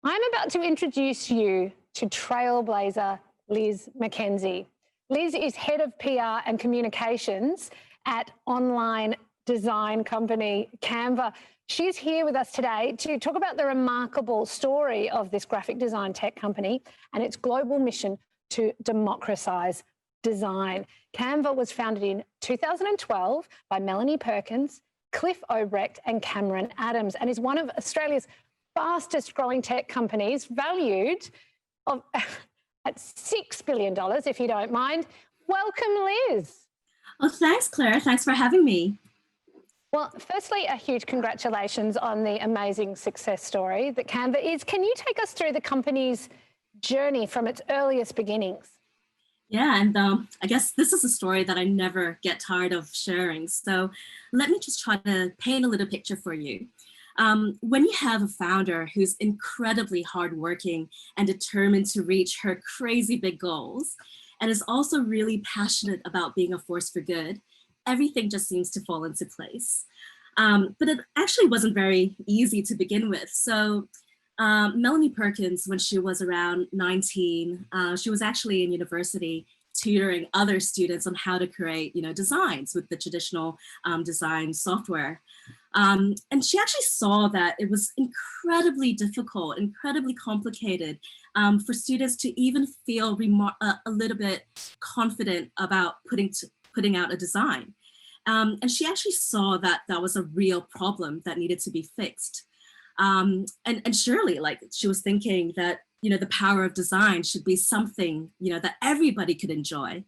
I'm about to introduce you to trailblazer Liz McKenzie. Liz is head of PR and communications at online design company Canva. She's here with us today to talk about the remarkable story of this graphic design tech company and its global mission to democratize design. Canva was founded in 2012 by Melanie Perkins, Cliff Obrecht and Cameron Adams, and is one of Australia's fastest growing tech companies, valued at $6 billion, if you don't mind. Welcome, Liz. Oh, thanks, Claire. Thanks for having me. Well, firstly, a huge congratulations on the amazing success story that Canva is. Can you take us through the company's journey from its earliest beginnings? Yeah, and I guess this is a story that I never get tired of sharing. So let me just try to paint a little picture for you. When you have a founder who's incredibly hardworking and determined to reach her crazy big goals, and is also really passionate about being a force for good, everything just seems to fall into place. But it actually wasn't very easy to begin with. So Melanie Perkins, when she was around 19, she was actually in university tutoring other students on how to create, designs with the traditional design software. And she actually saw that it was incredibly difficult, incredibly complicated for students to even feel a little bit confident about putting out a design. And she actually saw that that was a real problem that needed to be fixed. And surely, like, she was thinking that, the power of design should be something, that everybody could enjoy.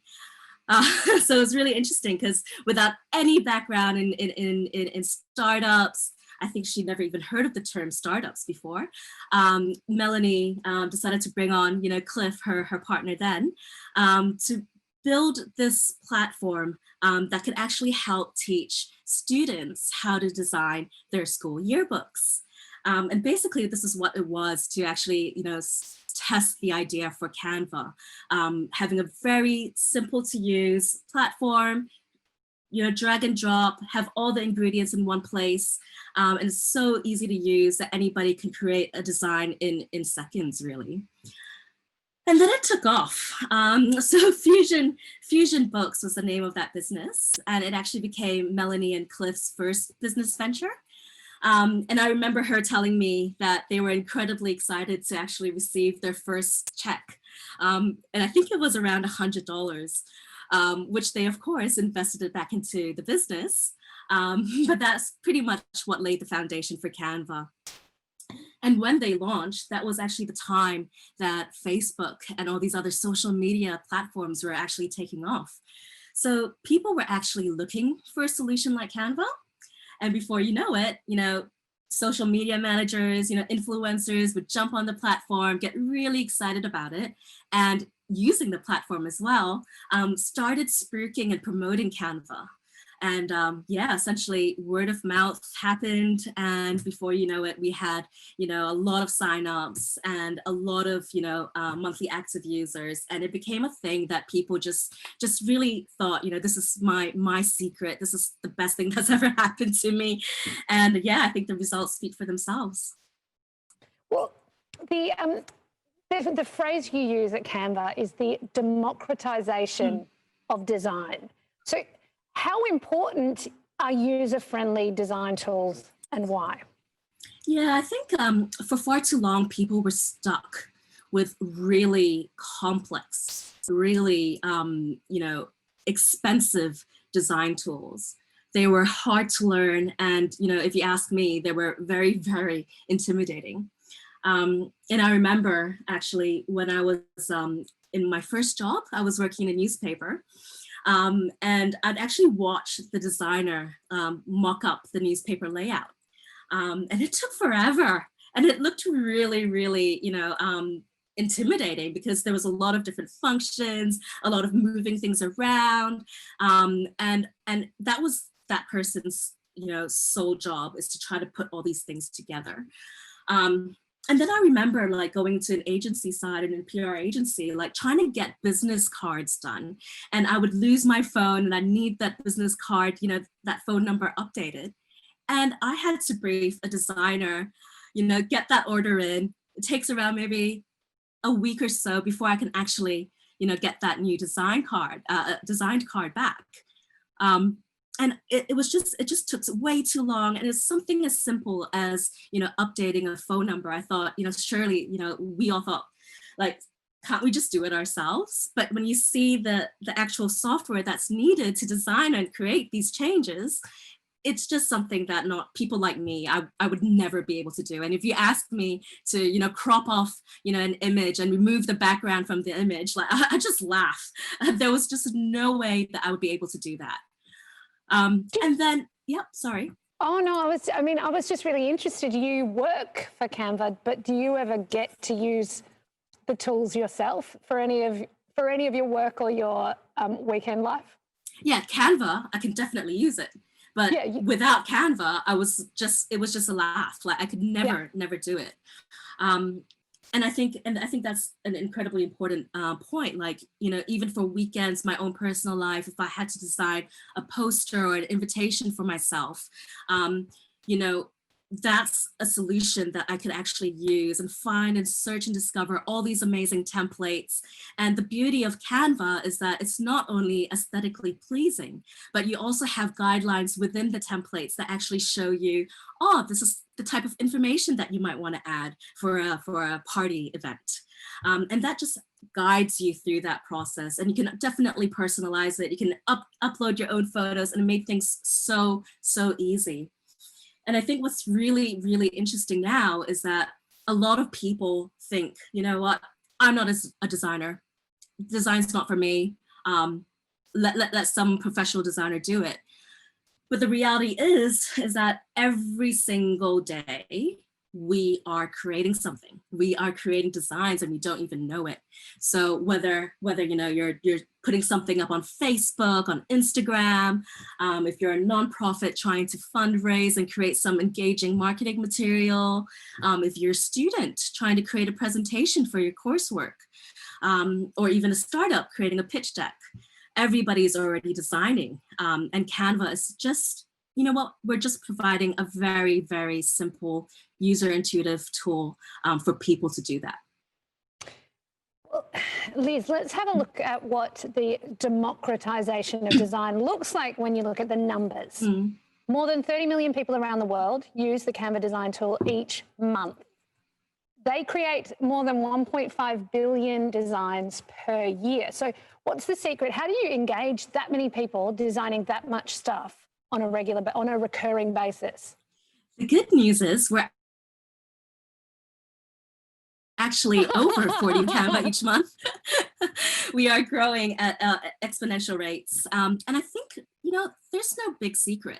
So it was really interesting because without any background in startups, I think she'd never even heard of the term startups before. Melanie decided to bring on, Cliff, her partner then, to build this platform that could actually help teach students how to design their school yearbooks. And basically, this is what it was to actually, test the idea for Canva, having a very simple to use platform, drag and drop, have all the ingredients in one place. And it's so easy to use that anybody can create a design in seconds, really. And then it took off. So Fusion Books was the name of that business. And it actually became Melanie and Cliff's first business venture. And I remember her telling me that they were incredibly excited to actually receive their first check. And I think it was around $100, which they, of course, invested it back into the business. But that's pretty much what laid the foundation for Canva. And when they launched, that was actually the time that Facebook and all these other social media platforms were actually taking off. So people were actually looking for a solution like Canva. And before you know it, social media managers, influencers would jump on the platform, get really excited about it, and using the platform as well, started spruiking and promoting Canva. And essentially word of mouth happened. And before you know it, we had, a lot of signups and a lot of, monthly active users. And it became a thing that people just really thought, this is my secret. This is the best thing that's ever happened to me. And yeah, I think the results speak for themselves. Well, the phrase you use at Canva is the democratization of design. So how important are user-friendly design tools and why? Yeah, I think for far too long, people were stuck with really complex, really, expensive design tools. They were hard to learn. And, if you ask me, they were very, very intimidating. And I remember actually when I was in my first job, I was working in a newspaper. And I'd actually watch the designer mock up the newspaper layout. And it took forever. And it looked really, really, intimidating because there was a lot of different functions, a lot of moving things around. And that was that person's, sole job, is to try to put all these things together. And then I remember like going to an agency side and a PR agency, like trying to get business cards done. And I would lose my phone and I need that business card, that phone number updated. And I had to brief a designer, get that order in, it takes around maybe a week or so before I can actually, get that new designed card back. And it just took way too long. And it's something as simple as, updating a phone number. I thought, surely, we all thought, like, can't we just do it ourselves? But when you see the actual software that's needed to design and create these changes, it's just something that not people like me, I would never be able to do. And if you asked me to, crop off, an image and remove the background from the image, like I just laugh. There was just no way that I would be able to do that. And then, yep, sorry. Oh no, I was just really interested. You work for Canva, but do you ever get to use the tools yourself for any of your work or your weekend life? Yeah, Canva, I can definitely use it. But without Canva, it was just a laugh. Like I could never do it. And I think that's an incredibly important point. Like, even for weekends, my own personal life, if I had to design a poster or an invitation for myself, that's a solution that I could actually use and find and search and discover all these amazing templates. And the beauty of Canva is that it's not only aesthetically pleasing, but you also have guidelines within the templates that actually show you, oh, this is the type of information that you might want to add for a party event. And that just guides you through that process. And you can definitely personalize it. You can upload your own photos, and it made things so easy. And I think what's really, really interesting now is that a lot of people think, what, I'm not a designer. Design's not for me. Let some professional designer do it. But the reality is that every single day, we are creating something. We are creating designs and we don't even know it. So whether you're putting something up on Facebook, on Instagram, if you're a nonprofit trying to fundraise and create some engaging marketing material, if you're a student trying to create a presentation for your coursework, or even a startup creating a pitch deck, everybody's already designing. And Canva is just, we're just providing a very, very simple, user-intuitive tool for people to do that. Well, Liz, let's have a look at what the democratization of design looks like when you look at the numbers. More than 30 million people around the world use the Canva design tool each month. They create more than 1.5 billion designs per year. So what's the secret? How do you engage that many people designing that much stuff on a recurring basis? The good news is we're actually over 40 Canva each month. We are growing at exponential rates. And I think, there's no big secret.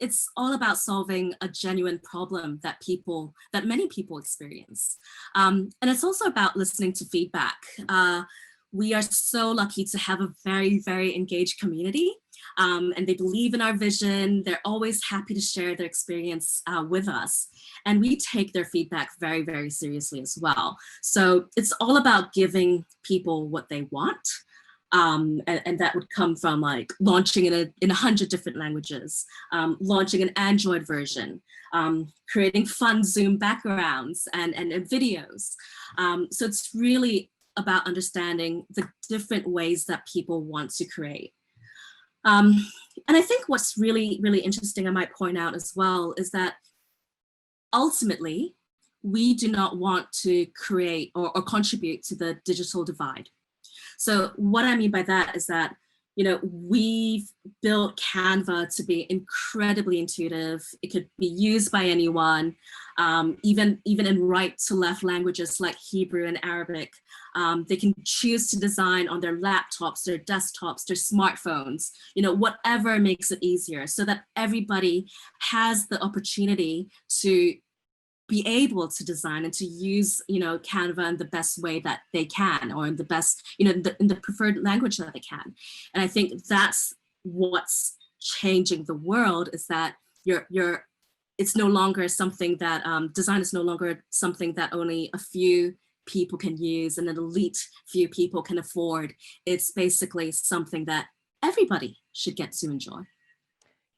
It's all about solving a genuine problem that many people experience. And it's also about listening to feedback. We are so lucky to have a very, very engaged community. And they believe in our vision. They're always happy to share their experience with us. And we take their feedback very, very seriously as well. So it's all about giving people what they want. And that would come from like launching in 100 different languages, launching an Android version, creating fun Zoom backgrounds and videos. So it's really about understanding the different ways that people want to create. And I think what's really, really interesting, I might point out as well, is that ultimately, we do not want to create or contribute to the digital divide. So what I mean by that is that, we've built Canva to be incredibly intuitive. It could be used by anyone, even in right to left languages like Hebrew and Arabic. They can choose to design on their laptops, their desktops, their smartphones, whatever makes it easier, so that everybody has the opportunity to be able to design and to use, Canva in the best way that they can, or in the best, in the preferred language that they can. And I think that's what's changing the world, is that it's no longer something that, design is no longer something that only a few people can use and an elite few people can afford. It's basically something that everybody should get to enjoy.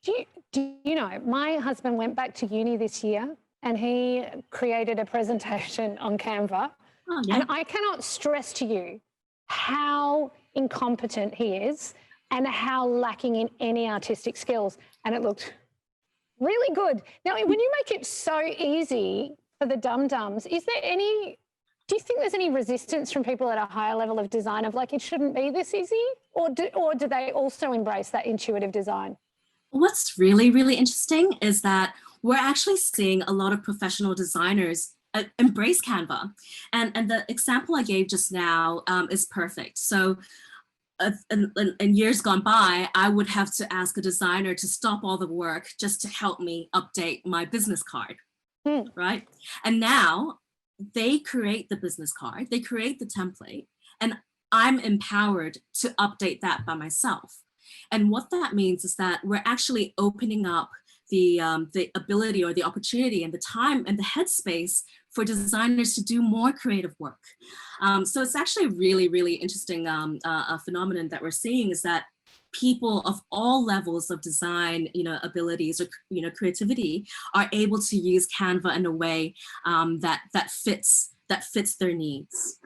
Do you know, my husband went back to uni this year and he created a presentation on Canva. Oh, yeah. And I cannot stress to you how incompetent he is and how lacking in any artistic skills. And it looked really good. Now, when you make it so easy for the dum-dums, do you think there's any resistance from people at a higher level of design of like, it shouldn't be this easy? Or do they also embrace that intuitive design? What's really, really interesting is that we're actually seeing a lot of professional designers embrace Canva. And the example I gave just now is perfect. So in years gone by, I would have to ask a designer to stop all the work just to help me update my business card, right? And now they create the business card, they create the template, and I'm empowered to update that by myself. And what that means is that we're actually opening up the ability or the opportunity and the time and the headspace for designers to do more creative work. So it's actually a really, really interesting phenomenon that we're seeing, is that people of all levels of design, abilities or, creativity are able to use Canva in a way that fits their needs.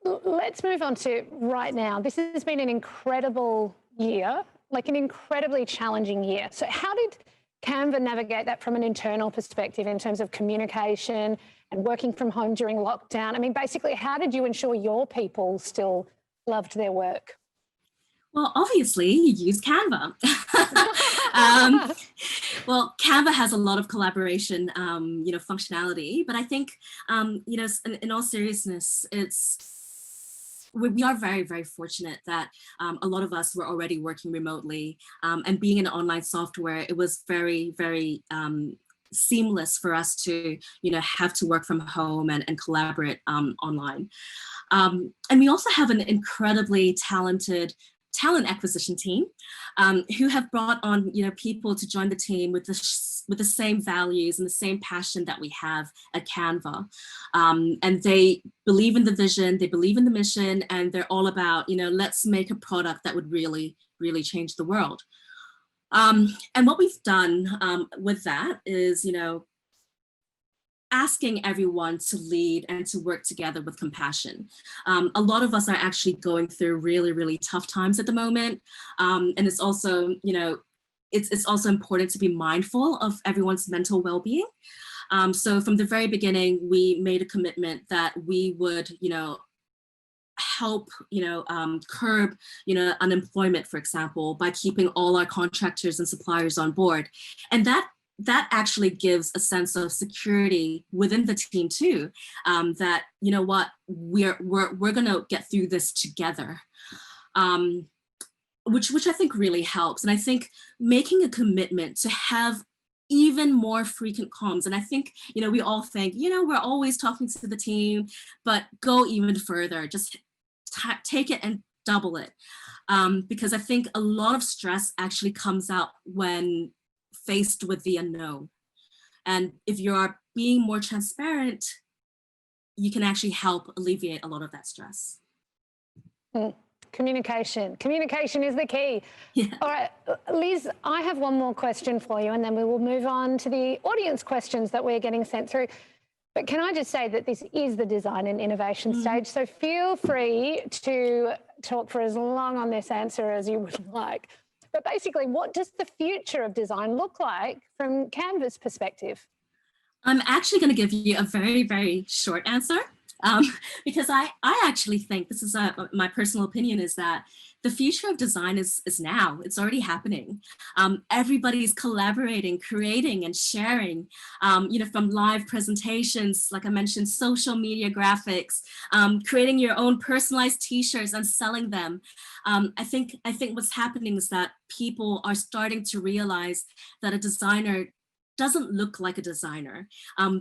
Let's move on to right now. This has been an incredible year, like an incredibly challenging year. So how did Canva navigate that from an internal perspective in terms of communication and working from home during lockdown? I mean, basically, how did you ensure your people still loved their work? Well, obviously, you use Canva. Well, Canva has a lot of collaboration, functionality, but I think, in all seriousness, we are very, very fortunate that a lot of us were already working remotely, and being in online software, it was very, very seamless for us to, have to work from home and collaborate online. And we also have an incredibly talented talent acquisition team who have brought on, people to join the team with the same values and the same passion that we have at Canva. And they believe in the vision, they believe in the mission, and they're all about, let's make a product that would really, really change the world. And what we've done with that is, asking everyone to lead and to work together with compassion. A lot of us are actually going through really, really tough times at the moment. And it's also, it's also important to be mindful of everyone's mental well-being. So from the very beginning, we made a commitment that we would, help, curb, unemployment, for example, by keeping all our contractors and suppliers on board. And that actually gives a sense of security within the team too, that, we're gonna get through this together, which I think really helps. And I think making a commitment to have even more frequent comms. And I think, we all think, we're always talking to the team, but go even further, just take it and double it. Because I think a lot of stress actually comes out when faced with the unknown. And if you are being more transparent, you can actually help alleviate a lot of that stress. Communication is the key. Yeah. All right, Liz, I have one more question for you, and then we will move on to the audience questions that we're getting sent through. But can I just say that this is the design and innovation stage, so feel free to talk for as long on this answer as you would like. But basically, what does the future of design look like from Canva's perspective? I'm actually going to give you a very, very short answer, because I actually think, this is my personal opinion, is that the future of design is now. It's already happening. Everybody's collaborating, creating, and sharing, from live presentations, like I mentioned, social media graphics, creating your own personalized t-shirts and selling them. I think what's happening is that people are starting to realize that a designer doesn't look like a designer.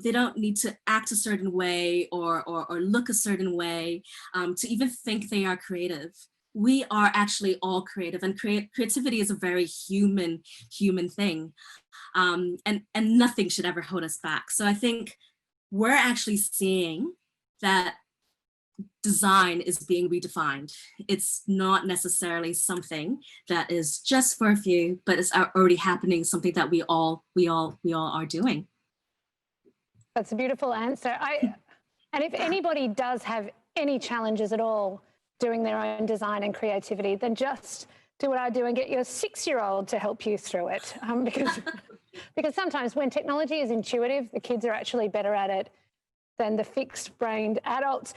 They don't need to act a certain way or look a certain way to even think they are creative. We are actually all creative, and creativity is a very human thing. And nothing should ever hold us back. So I think we're actually seeing that design is being redefined. It's not necessarily something that is just for a few, but it's already happening, something that we all are doing. That's a beautiful answer. And if anybody does have any challenges at all doing their own design and creativity, then just do what I do and get your 6-year-old to help you through it. Because sometimes when technology is intuitive, the kids are actually better at it than the fixed-brained adults.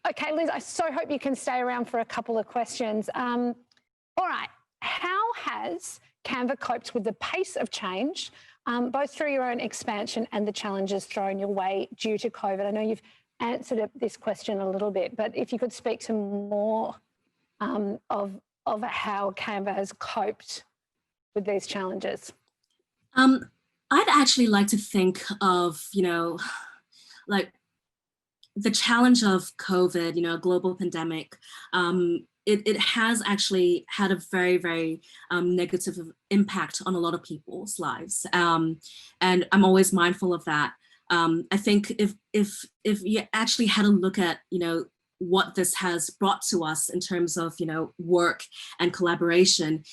Okay, Liz, I so hope you can stay around for a couple of questions. All right, how has Canva coped with the pace of change, both through your own expansion and the challenges thrown your way due to COVID? I know you've answered this question a little bit, but if you could speak to more of how Canva has coped with these challenges. I'd actually like to think of, like the challenge of COVID, global pandemic. It has actually had a very, very negative impact on a lot of people's lives. And I'm always mindful of that. I think if you actually had a look at, what this has brought to us in terms of, work and collaboration,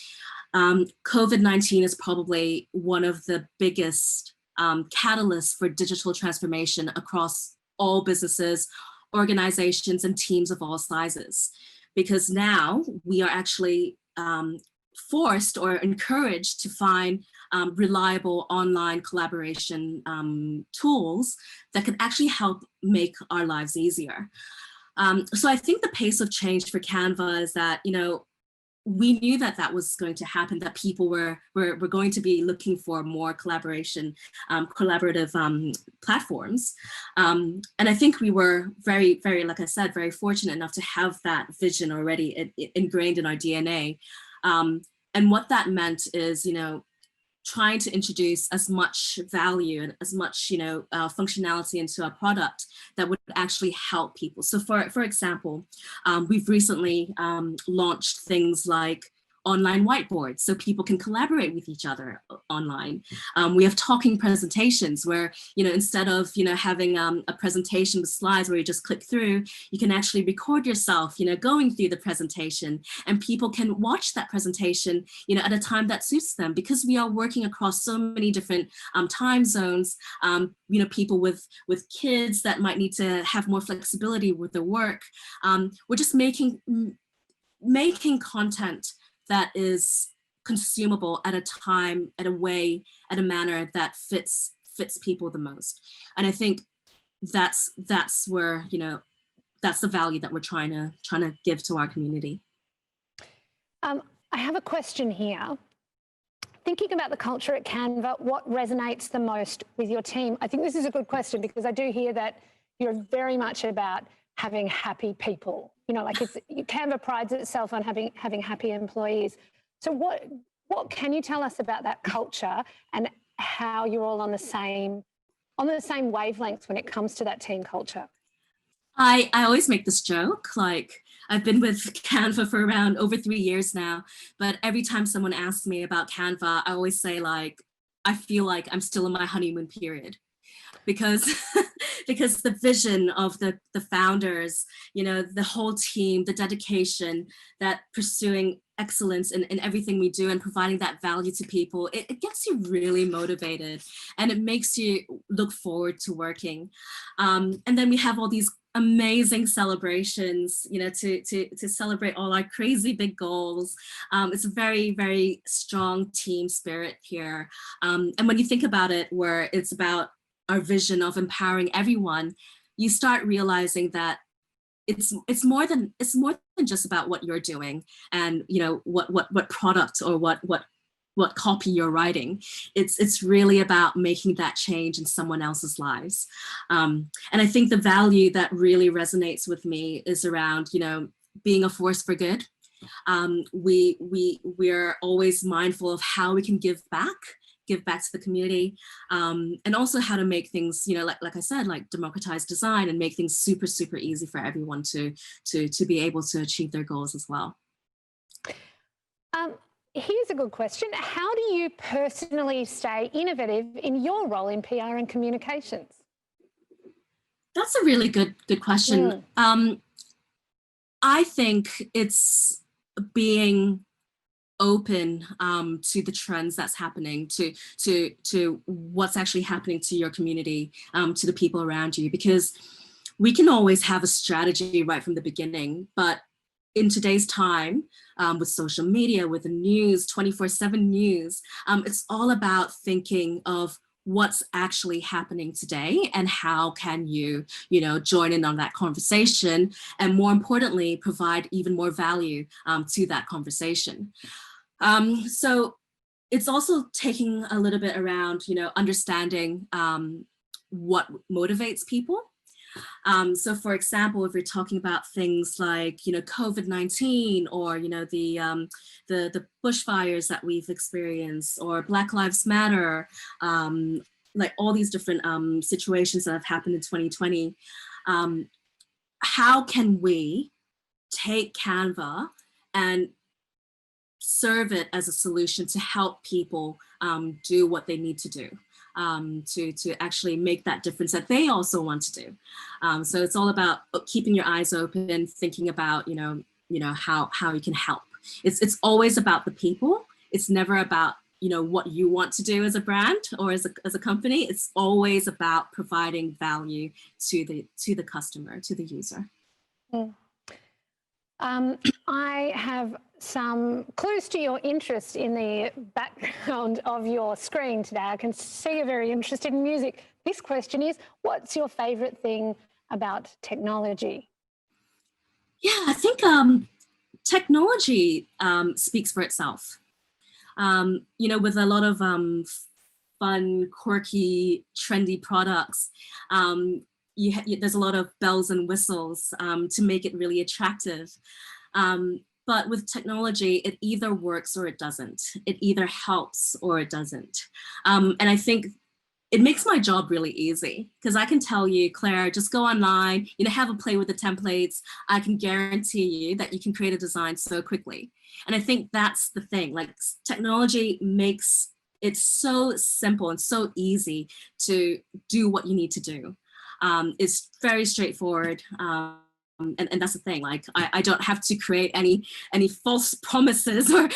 COVID-19 is probably one of the biggest catalysts for digital transformation across all businesses, organizations, and teams of all sizes. Because now we are actually forced or encouraged to find reliable online collaboration tools that can actually help make our lives easier. So I think the pace of change for Canva is that, we knew that was going to happen, that people were going to be looking for more collaborative platforms. And I think we were very, very, like I said, very fortunate enough to have that vision already ingrained in our DNA. And what that meant is, trying to introduce as much value and as much, functionality into our product that would actually help people. So for example, we've recently launched things like online whiteboards so people can collaborate with each other online. We have talking presentations where, instead of, having a presentation with slides where you just click through, you can actually record yourself, going through the presentation, and people can watch that presentation, at a time that suits them, because we are working across so many different time zones. People with kids that might need to have more flexibility with their work. We're just making content that is consumable at a time, at a way, at a manner that fits people the most. And I think that's where, that's the value that we're trying to give to our community. I have a question here. Thinking about the culture at Canva, what resonates the most with your team? I think this is a good question because I do hear that you're very much about having happy people. Canva prides itself on having happy employees. So what can you tell us about that culture and how you're all on the same wavelengths when it comes to that team culture? I always make this joke, like I've been with Canva for around over 3 years now, but every time someone asks me about Canva, I always say, like, I feel like I'm still in my honeymoon period. Because the vision of the founders, the whole team, the dedication, that pursuing excellence in everything we do and providing that value to people, it gets you really motivated and it makes you look forward to working. And then we have all these amazing celebrations, to celebrate all our crazy big goals. It's a very, very strong team spirit here. And when you think about it, where it's about our vision of empowering everyone, you start realizing that it's more than just about what you're doing and what product or what copy you're writing. It's really about making that change in someone else's lives. And I think the value that really resonates with me is around being a force for good. We're always mindful of how we can give back to the community, and also how to make things, like I said, like democratize design and make things super, super easy for everyone to be able to achieve their goals as well. Here's a good question. How do you personally stay innovative in your role in PR and communications? That's a really good question. I think it's being open to the trends that's happening, to what's actually happening to your community, to the people around you, because we can always have a strategy right from the beginning, but in today's time, with social media, with the news, 24/7 news, it's all about thinking of what's actually happening today and how can you, join in on that conversation, and more importantly, provide even more value to that conversation. So it's also taking a little bit around, understanding what motivates people. So for example, if we're talking about things like, COVID-19, or, the bushfires that we've experienced, or Black Lives Matter, like all these different situations that have happened in 2020, how can we take Canva and serve it as a solution to help people do what they need to do, to actually make that difference that they also want to do. So it's all about keeping your eyes open, thinking about how you can help. It's always about the people. It's never about what you want to do as a brand or as a company. It's always about providing value to the customer, to the user. Mm. I have some clues to your interest in the background of your screen today. I can see you're very interested in music. This question is, what's your favorite thing about technology? Yeah, I think technology speaks for itself. With a lot of fun, quirky, trendy products, there's a lot of bells and whistles to make it really attractive. But with technology, it either works or it doesn't. It either helps or it doesn't. And I think it makes my job really easy, because I can tell you, Claire, just go online, have a play with the templates. I can guarantee you that you can create a design so quickly. And I think that's the thing, like technology makes it so simple and so easy to do what you need to do. It's very straightforward. And that's the thing, like I don't have to create any false promises or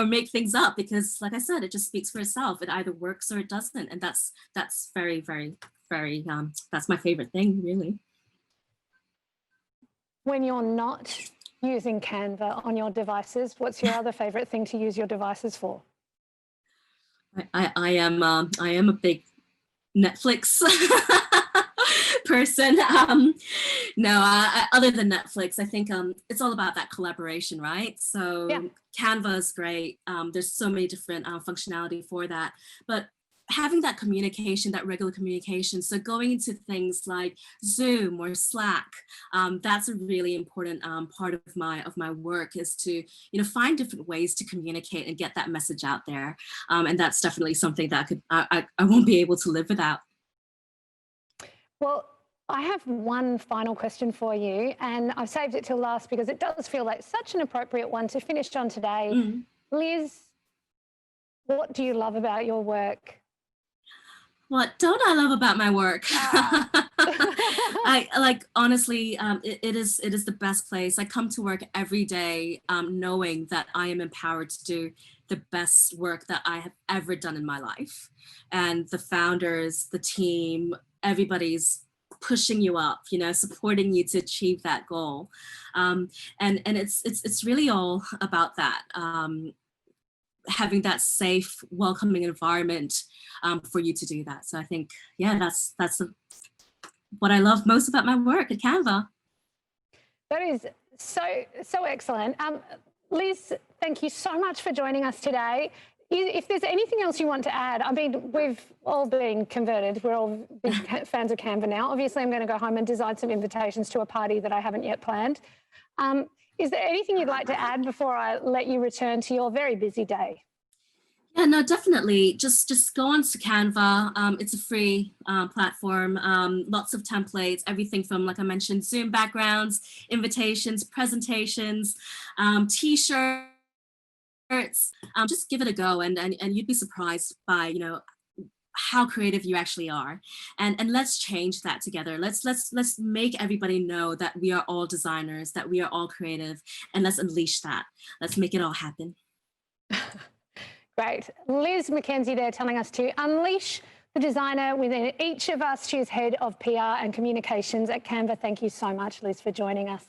make things up, because like I said, it just speaks for itself. It either works or it doesn't. And that's very, very, very, that's my favorite thing, really. When you're not using Canva on your devices, what's your other favorite thing to use your devices for? I am a big Netflix person. Other than Netflix, I think it's all about that collaboration, right? So yeah. Canva is great. There's so many different functionality for that, but having that communication, that regular communication. So going into things like Zoom or Slack, that's a really important part of my work, is to find different ways to communicate and get that message out there. And that's definitely something that I won't be able to live without. Well, I have one final question for you, and I've saved it till last because it does feel like such an appropriate one to finish on today. Mm. Liz, what do you love about your work? What don't I love about my work? I like, honestly, it is the best place. I come to work every day knowing that I am empowered to do the best work that I have ever done in my life. And the founders, the team, everybody's pushing you up, supporting you to achieve that goal. And it's really all about that. Having that safe, welcoming environment for you to do that. So I think, yeah, that's what I love most about my work at Canva. That is so excellent. Liz, thank you so much for joining us today. If there's anything else you want to add, I mean, we've all been converted. We're all big fans of Canva now. Obviously, I'm going to go home and design some invitations to a party that I haven't yet planned. Is there anything you'd like to add before I let you return to your very busy day? Yeah, no, definitely. Just go on to Canva. It's a free platform. Lots of templates, everything from, like I mentioned, Zoom backgrounds, invitations, presentations, T-shirts. Just give it a go, and you'd be surprised by how creative you actually are, and let's change that together. Let's make everybody know that we are all designers, that we are all creative, and let's unleash that. Let's make it all happen. Great. Liz McKenzie there telling us to unleash the designer within each of us. She is head of PR and communications at Canva. Thank you so much, Liz, for joining us.